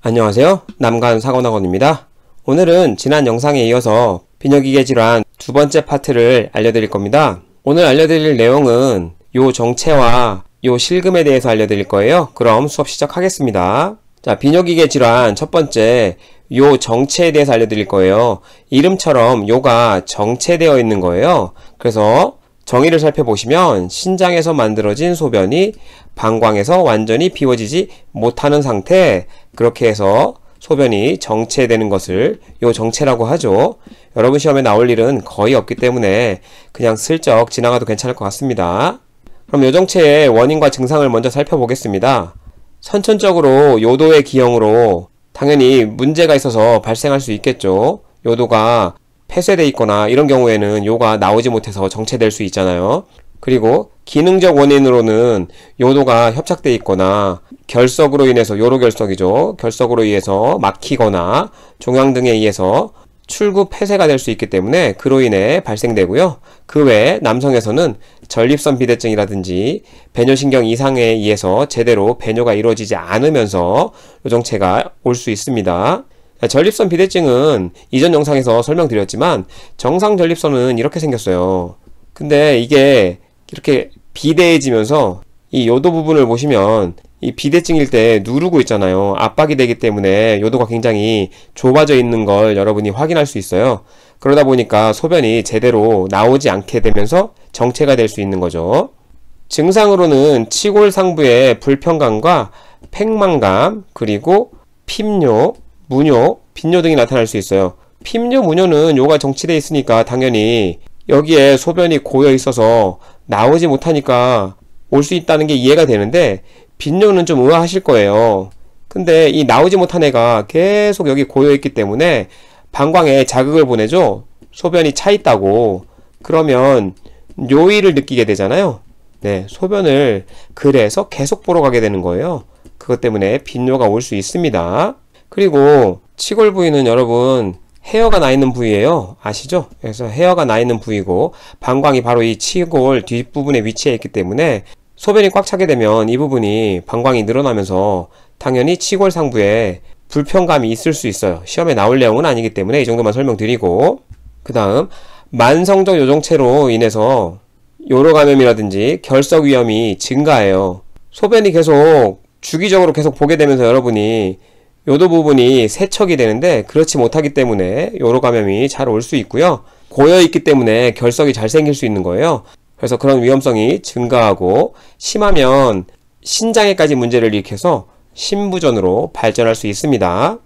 안녕하세요. 남간사관학원입니다. 오늘은 지난 영상에 이어서 비뇨기계 질환 두 번째 파트를 알려드릴 겁니다. 오늘 알려드릴 내용은 요 정체와 요 실금에 대해서 알려드릴 거예요. 그럼 수업 시작하겠습니다. 자, 비뇨기계 질환 첫 번째 요 정체에 대해서 알려드릴 거예요. 이름처럼 요가 정체되어 있는 거예요. 그래서 정의를 살펴보시면 신장에서 만들어진 소변이 방광에서 완전히 비워지지 못하는 상태, 그렇게 해서 소변이 정체되는 것을 요 정체라고 하죠. 여러분 시험에 나올 일은 거의 없기 때문에 그냥 슬쩍 지나가도 괜찮을 것 같습니다. 그럼 요 정체의 원인과 증상을 먼저 살펴보겠습니다. 선천적으로 요도의 기형으로 당연히 문제가 있어서 발생할 수 있겠죠. 요도가 폐쇄되어 있거나 이런 경우에는 요가 나오지 못해서 정체될 수 있잖아요. 그리고 기능적 원인으로는 요도가 협착되어 있거나 결석으로 인해서, 요로결석이죠. 결석으로 의해서 막히거나 종양 등에 의해서 출구 폐쇄가 될 수 있기 때문에 그로 인해 발생되고요. 그 외에 남성에서는 전립선 비대증이라든지 배뇨신경 이상에 의해서 제대로 배뇨가 이루어지지 않으면서 요정체가 올 수 있습니다. 전립선 비대증은 이전 영상에서 설명드렸지만 정상 전립선은 이렇게 생겼어요. 근데 이게 이렇게 비대해지면서 이 요도 부분을 보시면 이 비대증일 때 누르고 있잖아요. 압박이 되기 때문에 요도가 굉장히 좁아져 있는 걸 여러분이 확인할 수 있어요. 그러다 보니까 소변이 제대로 나오지 않게 되면서 정체가 될 수 있는 거죠. 증상으로는 치골 상부의 불편감과 팽만감, 그리고 핍뇨, 무뇨, 빈뇨 등이 나타날 수 있어요. 핍뇨, 무뇨는 요가 정체되어 있으니까 당연히 여기에 소변이 고여 있어서 나오지 못하니까 올 수 있다는 게 이해가 되는데, 빈뇨는 좀 의아하실 거예요. 근데 이 나오지 못한 애가 계속 여기 고여 있기 때문에 방광에 자극을 보내죠. 소변이 차 있다고. 그러면 요의를 느끼게 되잖아요. 네, 소변을 그래서 계속 보러 가게 되는 거예요. 그것 때문에 빈뇨가 올 수 있습니다. 그리고 치골 부위는 여러분 헤어가 나 있는 부위예요. 아시죠? 그래서 헤어가 나 있는 부위고 방광이 바로 이 치골 뒷부분에 위치해 있기 때문에 소변이 꽉 차게 되면 이 부분이 방광이 늘어나면서 당연히 치골 상부에 불편감이 있을 수 있어요. 시험에 나올 내용은 아니기 때문에 이 정도만 설명드리고, 그 다음 만성적 요정체로 인해서 요로 감염이라든지 결석 위험이 증가해요. 소변이 계속 주기적으로 계속 보게 되면서 여러분이 요도 부분이 세척이 되는데 그렇지 못하기 때문에 요로 감염이 잘 올 수 있고요. 고여있기 때문에 결석이 잘 생길 수 있는 거예요. 그래서 그런 위험성이 증가하고 심하면 신장에까지 문제를 일으켜서 신부전으로 발전할 수 있습니다.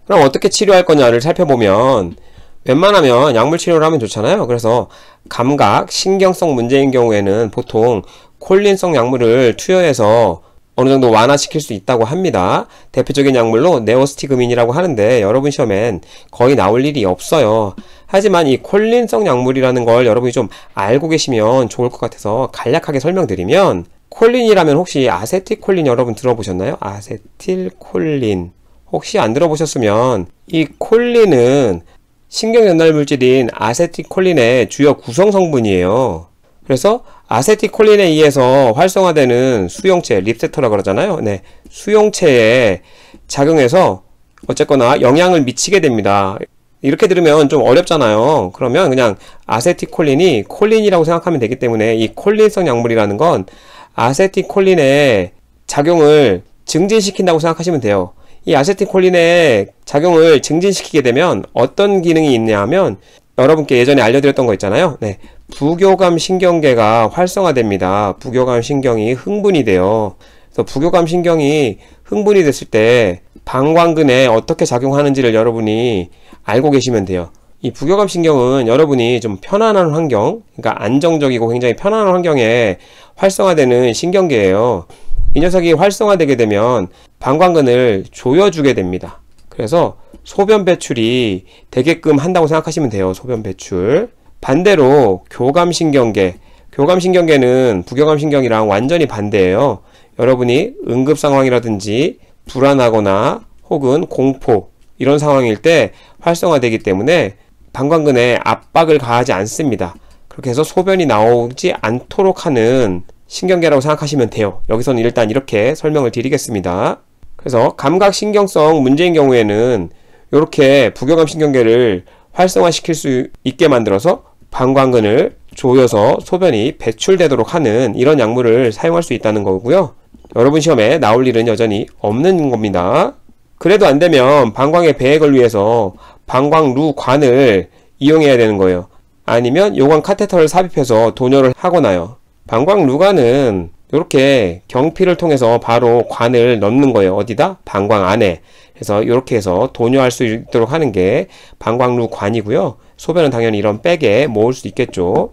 그럼 어떻게 치료할 거냐를 살펴보면 웬만하면 약물 치료를 하면 좋잖아요. 그래서 감각, 신경성 문제인 경우에는 보통 콜린성 약물을 투여해서 어느 정도 완화시킬 수 있다고 합니다. 대표적인 약물로 네오스티그민이라고 하는데 여러분 시험엔 거의 나올 일이 없어요. 하지만 이 콜린성 약물이라는 걸 여러분이 좀 알고 계시면 좋을 것 같아서 간략하게 설명드리면, 콜린이라면 혹시 아세틸콜린 여러분 들어보셨나요? 아세틸콜린. 혹시 안 들어보셨으면 이 콜린은 신경전달물질인 아세틸콜린의 주요 구성 성분이에요. 그래서 아세틸콜린에 의해서 활성화되는 수용체, 리셉터라 그러잖아요. 네, 수용체에 작용해서 어쨌거나 영향을 미치게 됩니다. 이렇게 들으면 좀 어렵잖아요. 그러면 그냥 아세틸콜린이 콜린이라고 생각하면 되기 때문에 이 콜린성 약물이라는 건 아세틸콜린의 작용을 증진시킨다고 생각하시면 돼요. 이 아세틸콜린의 작용을 증진시키게 되면 어떤 기능이 있냐 하면, 여러분께 예전에 알려드렸던 거 있잖아요. 네, 부교감 신경계가 활성화됩니다. 부교감 신경이 흥분이 돼요. 그래서 부교감 신경이 흥분이 됐을 때 방광근에 어떻게 작용하는지를 여러분이 알고 계시면 돼요. 이 부교감 신경은 여러분이 좀 편안한 환경, 그러니까 안정적이고 굉장히 편안한 환경에 활성화되는 신경계예요. 이 녀석이 활성화되게 되면 방광근을 조여주게 됩니다. 그래서 소변 배출이 되게끔 한다고 생각하시면 돼요. 소변 배출. 반대로 교감신경계, 교감신경계는 부교감신경이랑 완전히 반대예요. 여러분이 응급 상황이라든지 불안하거나 혹은 공포 이런 상황일 때 활성화되기 때문에 방광근에 압박을 가하지 않습니다. 그렇게 해서 소변이 나오지 않도록 하는 신경계라고 생각하시면 돼요. 여기서는 일단 이렇게 설명을 드리겠습니다. 그래서 감각신경성 문제인 경우에는 이렇게 부교감신경계를 활성화시킬 수 있게 만들어서 방광근을 조여서 소변이 배출되도록 하는 이런 약물을 사용할 수 있다는 거고요. 여러분 시험에 나올 일은 여전히 없는 겁니다. 그래도 안 되면 방광의 배액을 위해서 방광루관을 이용해야 되는 거예요. 아니면 요관 카테터를 삽입해서 도뇨를 하거나요. 방광루관은 이렇게 경피를 통해서 바로 관을 넣는 거예요. 어디다? 방광 안에. 그래서 이렇게 해서 도뇨할 수 있도록 하는 게 방광루관이고요. 소변은 당연히 이런 백에 모을 수 있겠죠.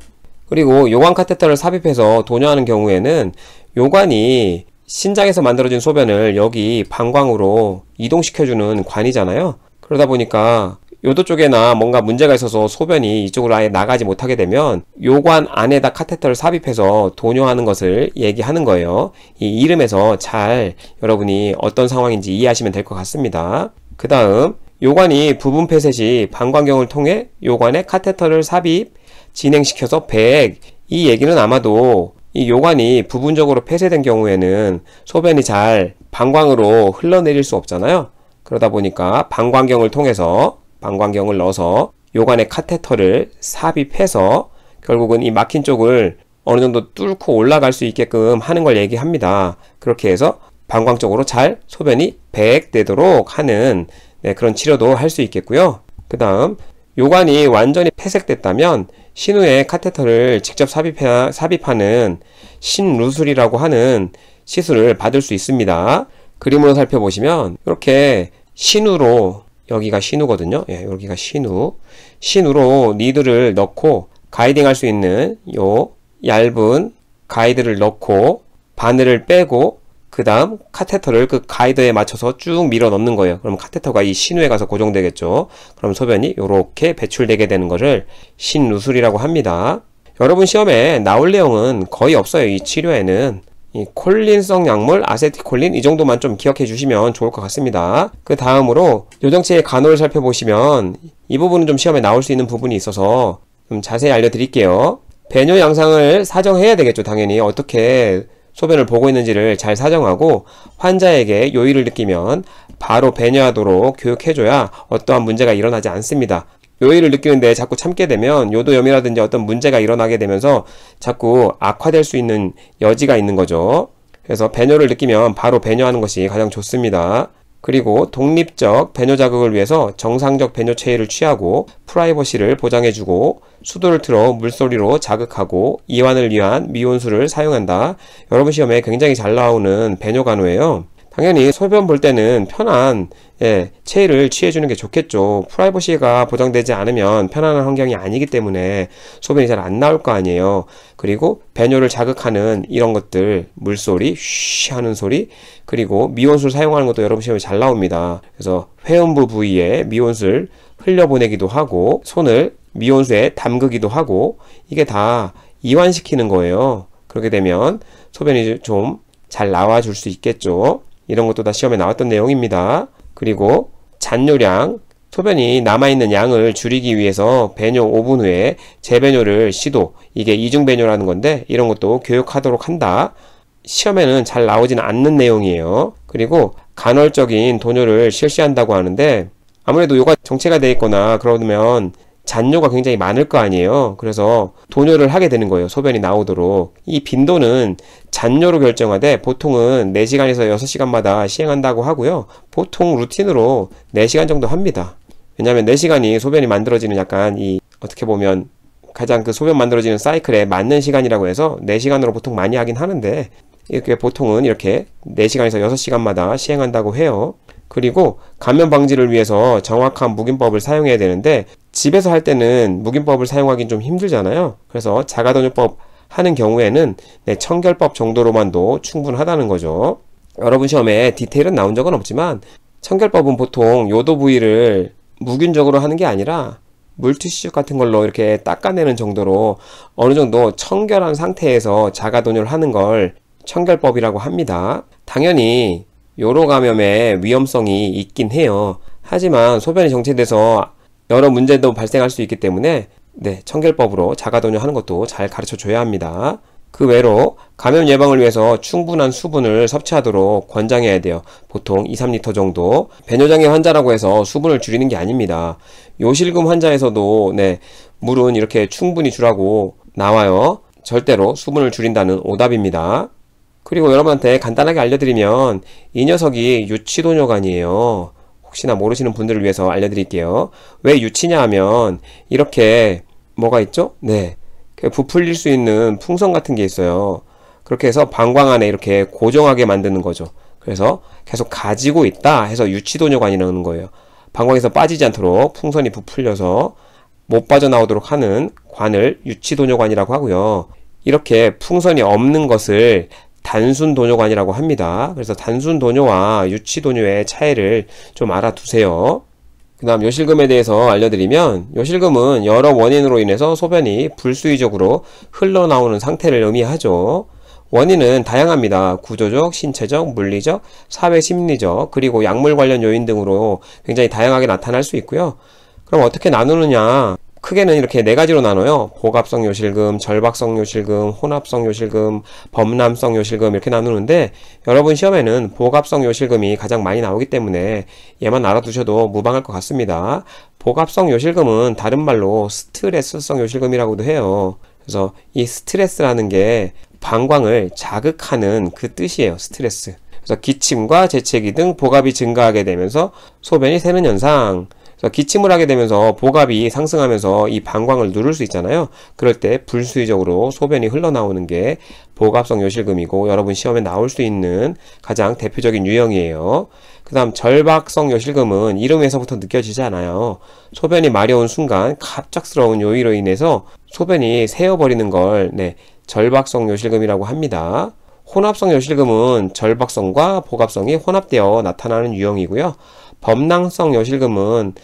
그리고 요관 카테터를 삽입해서 도뇨하는 경우에는 요관이 신장에서 만들어진 소변을 여기 방광으로 이동시켜주는 관이잖아요. 그러다 보니까 요도 쪽에나 뭔가 문제가 있어서 소변이 이쪽으로 아예 나가지 못하게 되면 요관 안에다 카테터를 삽입해서 도뇨하는 것을 얘기하는 거예요. 이 이름에서 잘 여러분이 어떤 상황인지 이해하시면 될 것 같습니다. 그 다음 요관이 부분 폐쇄 시 방광경을 통해 요관에 카테터를 삽입 진행시켜서 배액, 이 얘기는 아마도 이 요관이 부분적으로 폐쇄된 경우에는 소변이 잘 방광으로 흘러내릴 수 없잖아요. 그러다 보니까 방광경을 통해서 방광경을 넣어서 요관에 카테터를 삽입해서 결국은 이 막힌 쪽을 어느 정도 뚫고 올라갈 수 있게끔 하는 걸 얘기합니다. 그렇게 해서 방광 쪽으로 잘 소변이 배액되도록 하는 그런 치료도 할 수 있겠고요. 그 다음 요관이 완전히 폐색됐다면 신후에 카테터를 직접 삽입하는 신루술이라고 하는 시술을 받을 수 있습니다. 그림으로 살펴보시면 이렇게 신후로, 여기가 신후거든요. 예, 여기가 신후로 니드를 넣고 가이딩 할 수 있는 요 얇은 가이드를 넣고 바늘을 빼고 그 다음 카테터를 그 가이드에 맞춰서 쭉 밀어 넣는 거예요. 그럼 카테터가 이 신후에 가서 고정되겠죠. 그럼 소변이 이렇게 배출되게 되는 것을 신루술이라고 합니다. 여러분 시험에 나올 내용은 거의 없어요. 이 치료에는 이 콜린성 약물, 아세틸콜린 이 정도만 좀 기억해 주시면 좋을 것 같습니다. 그 다음으로 요정체의 간호를 살펴보시면 이 부분은 좀 시험에 나올 수 있는 부분이 있어서 좀 자세히 알려드릴게요. 배뇨 양상을 사정해야 되겠죠. 당연히 어떻게 소변을 보고 있는지를 잘 사정하고 환자에게 요의를 느끼면 바로 배뇨하도록 교육해줘야 어떠한 문제가 일어나지 않습니다. 요의를 느끼는데 자꾸 참게 되면 요도염이라든지 어떤 문제가 일어나게 되면서 자꾸 악화될 수 있는 여지가 있는 거죠. 그래서 배뇨를 느끼면 바로 배뇨하는 것이 가장 좋습니다. 그리고 독립적 배뇨 자극을 위해서 정상적 배뇨 체위를 취하고 프라이버시를 보장해주고 수도를 틀어 물소리로 자극하고 이완을 위한 미온수를 사용한다. 여러분 시험에 굉장히 잘 나오는 배뇨 간호예요. 당연히 소변 볼 때는 편한 체위를 취해주는 게 좋겠죠. 프라이버시가 보장되지 않으면 편안한 환경이 아니기 때문에 소변이 잘 안 나올 거 아니에요. 그리고 배뇨를 자극하는 이런 것들, 물소리, 쉬 하는 소리, 그리고 미온수를 사용하는 것도 여러분 시험에 잘 나옵니다. 그래서 회음부 부위에 미온수를 흘려보내기도 하고 손을 미온수에 담그기도 하고 이게 다 이완시키는 거예요. 그렇게 되면 소변이 좀 잘 나와줄 수 있겠죠. 이런 것도 다 시험에 나왔던 내용입니다. 그리고 잔뇨량, 소변이 남아있는 양을 줄이기 위해서 배뇨 5분 후에 재배뇨를 시도, 이게 이중배뇨라는 건데 이런 것도 교육하도록 한다. 시험에는 잘 나오지는 않는 내용이에요. 그리고 간헐적인 도뇨를 실시한다고 하는데 아무래도 요가 정체가 되어 있거나 그러면 잔뇨가 굉장히 많을 거 아니에요. 그래서 도뇨를 하게 되는 거예요. 소변이 나오도록. 이 빈도는 잔뇨로 결정하되 보통은 4시간에서 6시간마다 시행한다고 하고요. 보통 루틴으로 4시간 정도 합니다. 왜냐하면 4시간이 소변이 만들어지는 약간 이 어떻게 보면 가장 그 소변 만들어지는 사이클에 맞는 시간이라고 해서 4시간으로 보통 많이 하긴 하는데 이렇게 보통은 이렇게 4시간에서 6시간마다 시행한다고 해요. 그리고 감염 방지를 위해서 정확한 묵인법을 사용해야 되는데 집에서 할 때는 묵인법을 사용하기는 좀 힘들잖아요. 그래서 자가도뇨법 하는 경우에는 청결법 정도로만도 충분하다는 거죠. 여러분 시험에 디테일은 나온 적은 없지만 청결법은 보통 요도 부위를 무균적으로 하는 게 아니라 물티슈 같은 걸로 이렇게 닦아내는 정도로 어느 정도 청결한 상태에서 자가도뇨를 하는 걸 청결법이라고 합니다. 당연히 요로 감염의 위험성이 있긴 해요. 하지만 소변이 정체돼서 여러 문제도 발생할 수 있기 때문에 청결법으로 자가도뇨 하는 것도 잘 가르쳐 줘야 합니다. 그 외로 감염 예방을 위해서 충분한 수분을 섭취하도록 권장해야 돼요. 보통 2, 3리터 정도. 배뇨장애 환자라고 해서 수분을 줄이는 게 아닙니다. 요실금 환자에서도 물은 이렇게 충분히 주라고 나와요. 절대로 수분을 줄인다는 오답입니다. 그리고 여러분한테 간단하게 알려드리면 이 녀석이 유치도뇨관이에요. 혹시나 모르시는 분들을 위해서 알려드릴게요. 왜 유치냐 하면 이렇게 뭐가 있죠? 부풀릴 수 있는 풍선 같은 게 있어요. 그렇게 해서 방광 안에 이렇게 고정하게 만드는 거죠. 그래서 계속 가지고 있다 해서 유치도뇨관이라는 거예요. 방광에서 빠지지 않도록 풍선이 부풀려서 못 빠져나오도록 하는 관을 유치도뇨관이라고 하고요. 이렇게 풍선이 없는 것을 단순도뇨관이라고 합니다. 그래서 단순도뇨와 유치도뇨의 차이를 좀 알아두세요. 그 다음 요실금에 대해서 알려드리면, 요실금은 여러 원인으로 인해서 소변이 불수의적으로 흘러나오는 상태를 의미하죠. 원인은 다양합니다. 구조적, 신체적, 물리적, 사회심리적, 그리고 약물 관련 요인 등으로 굉장히 다양하게 나타날 수 있고요. 그럼 어떻게 나누느냐? 크게는 이렇게 4가지로 나눠요. 복합성 요실금, 절박성 요실금, 혼합성 요실금, 범람성 요실금 이렇게 나누는데, 여러분 시험에는 복합성 요실금이 가장 많이 나오기 때문에 얘만 알아두셔도 무방할 것 같습니다. 복합성 요실금은 다른 말로 스트레스성 요실금이라고도 해요. 그래서 이 스트레스라는 게 방광을 자극하는 그 뜻이에요. 스트레스. 그래서 기침과 재채기 등 복압이 증가하게 되면서 소변이 새는 현상. 그래서 기침을 하게 되면서 복압이 상승하면서 이 방광을 누를 수 있잖아요. 그럴 때 불수의적으로 소변이 흘러나오는 게 복압성 요실금이고 여러분 시험에 나올 수 있는 가장 대표적인 유형이에요. 그 다음 절박성 요실금은 이름에서부터 느껴지지 않아요. 소변이 마려운 순간 갑작스러운 요의로 인해서 소변이 새어버리는 걸 절박성 요실금이라고 합니다. 혼합성 요실금은 절박성과 복압성이 혼합되어 나타나는 유형이고요. 범랑성 요실금은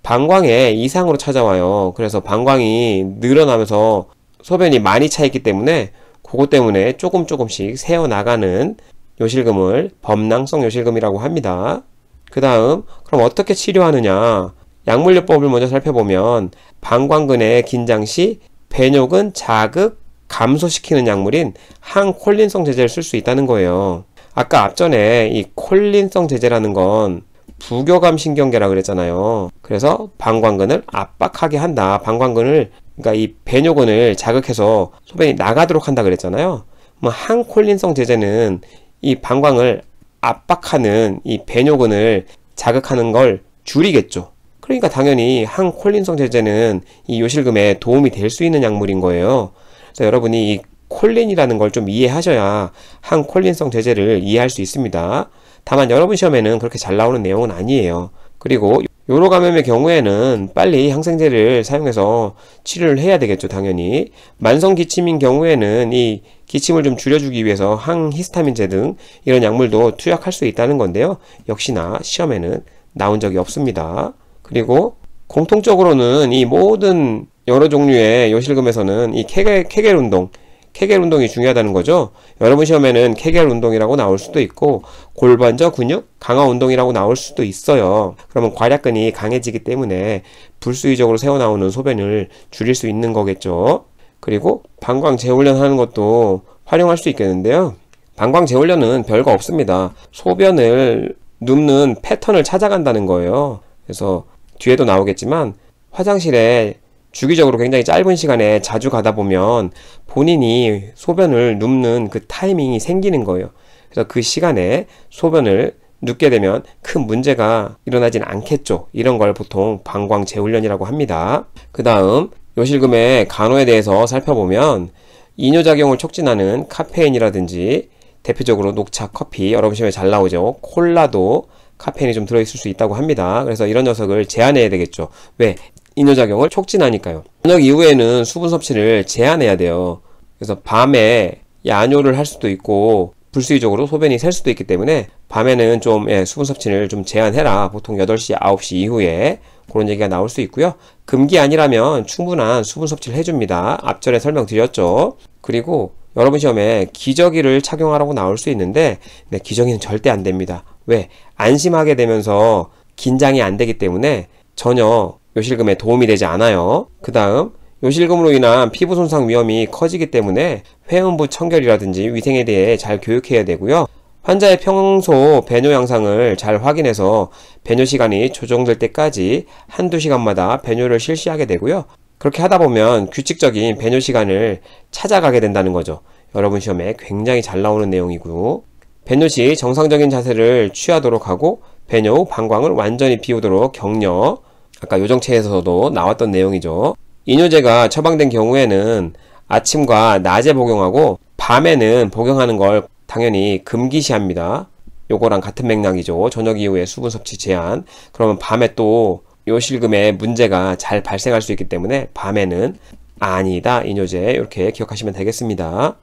방광에 이상으로 찾아와요. 그래서 방광이 늘어나면서 소변이 많이 차 있기 때문에 그것 때문에 조금씩 새어나가는 요실금을 범랑성 요실금이라고 합니다. 그 다음 그럼 어떻게 치료하느냐? 약물요법을 먼저 살펴보면 방광근의 긴장 시 배뇨근 자극 감소시키는 약물인 항콜린성 제제를 쓸 수 있다는 거예요. 아까 앞전에 이 콜린성 제제라는 건 부교감 신경계라 그랬잖아요. 그래서 방광근을 압박하게 한다. 방광근을 그러니까 이 배뇨근을 자극해서 소변이 나가도록 한다 그랬잖아요. 항콜린성 제제는 이 방광을 압박하는 이 배뇨근을 자극하는 걸 줄이겠죠. 그러니까 당연히 항콜린성 제제는 이 요실금에 도움이 될 수 있는 약물인 거예요. 그래서 여러분이 이 콜린이라는 걸 좀 이해하셔야 항콜린성 제제를 이해할 수 있습니다. 다만 여러분 시험에는 그렇게 잘 나오는 내용은 아니에요. 그리고 요로 감염의 경우에는 빨리 항생제를 사용해서 치료를 해야 되겠죠. 당연히 만성 기침인 경우에는 이 기침을 좀 줄여주기 위해서 항히스타민제 등 이런 약물도 투약할 수 있다는 건데요. 역시나 시험에는 나온 적이 없습니다. 그리고 공통적으로는 이 모든 여러 종류의 요실금에서는 이 케겔 운동이 중요하다는 거죠. 여러분 시험에는 케겔 운동이라고 나올 수도 있고 골반저 근육 강화 운동이라고 나올 수도 있어요. 그러면 괄약근이 강해지기 때문에 불수의적으로 새어나오는 소변을 줄일 수 있는 거겠죠. 그리고 방광 재훈련 하는 것도 활용할 수 있겠는데요. 방광 재훈련은 별거 없습니다. 소변을 눕는 패턴을 찾아간다는 거예요. 그래서 뒤에도 나오겠지만 화장실에 주기적으로 굉장히 짧은 시간에 자주 가다 보면 본인이 소변을 눕는 그 타이밍이 생기는 거예요. 그래서 그 시간에 소변을 눕게 되면 큰 문제가 일어나진 않겠죠. 이런 걸 보통 방광 재훈련이라고 합니다. 그 다음 요실금의 간호에 대해서 살펴보면 이뇨작용을 촉진하는 카페인이라든지 대표적으로 녹차, 커피, 여러분 시험에 잘 나오죠. 콜라도 카페인이 좀 들어있을 수 있다고 합니다. 그래서 이런 녀석을 제한해야 되겠죠. 왜? 이뇨작용을 촉진하니까요. 저녁 이후에는 수분 섭취를 제한해야 돼요. 그래서 밤에 야뇨를 할 수도 있고 불수의적으로 소변이 셀 수도 있기 때문에 밤에는 좀 수분 섭취를 좀 제한해라. 보통 8시, 9시 이후에 그런 얘기가 나올 수 있고요. 금기 아니라면 충분한 수분 섭취를 해줍니다. 앞전에 설명드렸죠. 그리고 여러분 시험에 기저귀를 착용하라고 나올 수 있는데 기저귀는 절대 안 됩니다. 왜? 안심하게 되면서 긴장이 안 되기 때문에 전혀 요실금에 도움이 되지 않아요. 그 다음 요실금으로 인한 피부 손상 위험이 커지기 때문에 회음부 청결이라든지 위생에 대해 잘 교육해야 되고요. 환자의 평소 배뇨 양상을 잘 확인해서 배뇨 시간이 조정될 때까지 한두 시간마다 배뇨를 실시하게 되고요. 그렇게 하다 보면 규칙적인 배뇨 시간을 찾아가게 된다는 거죠. 여러분 시험에 굉장히 잘 나오는 내용이고요. 배뇨 시 정상적인 자세를 취하도록 하고 배뇨 후 방광을 완전히 비우도록 격려. 아까 요정체에서도 나왔던 내용이죠. 이뇨제가 처방된 경우에는 아침과 낮에 복용하고 밤에는 복용하는 걸 당연히 금기시합니다. 요거랑 같은 맥락이죠. 저녁 이후에 수분 섭취 제한. 그러면 밤에 또 요실금에 문제가 잘 발생할 수 있기 때문에 밤에는 아니다 이뇨제 이렇게 기억하시면 되겠습니다.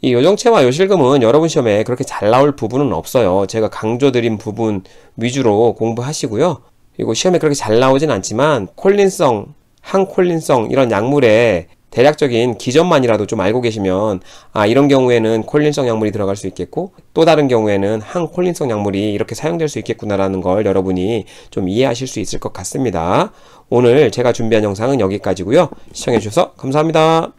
이 요정체와 요실금은 여러분 시험에 그렇게 잘 나올 부분은 없어요. 제가 강조드린 부분 위주로 공부하시고요. 그리고 시험에 그렇게 잘 나오진 않지만 콜린성, 항콜린성 이런 약물의 대략적인 기전만이라도 좀 알고 계시면 이런 경우에는 콜린성 약물이 들어갈 수 있겠고 또 다른 경우에는 항콜린성 약물이 이렇게 사용될 수 있겠구나라는 걸 여러분이 좀 이해하실 수 있을 것 같습니다. 오늘 제가 준비한 영상은 여기까지고요. 시청해주셔서 감사합니다.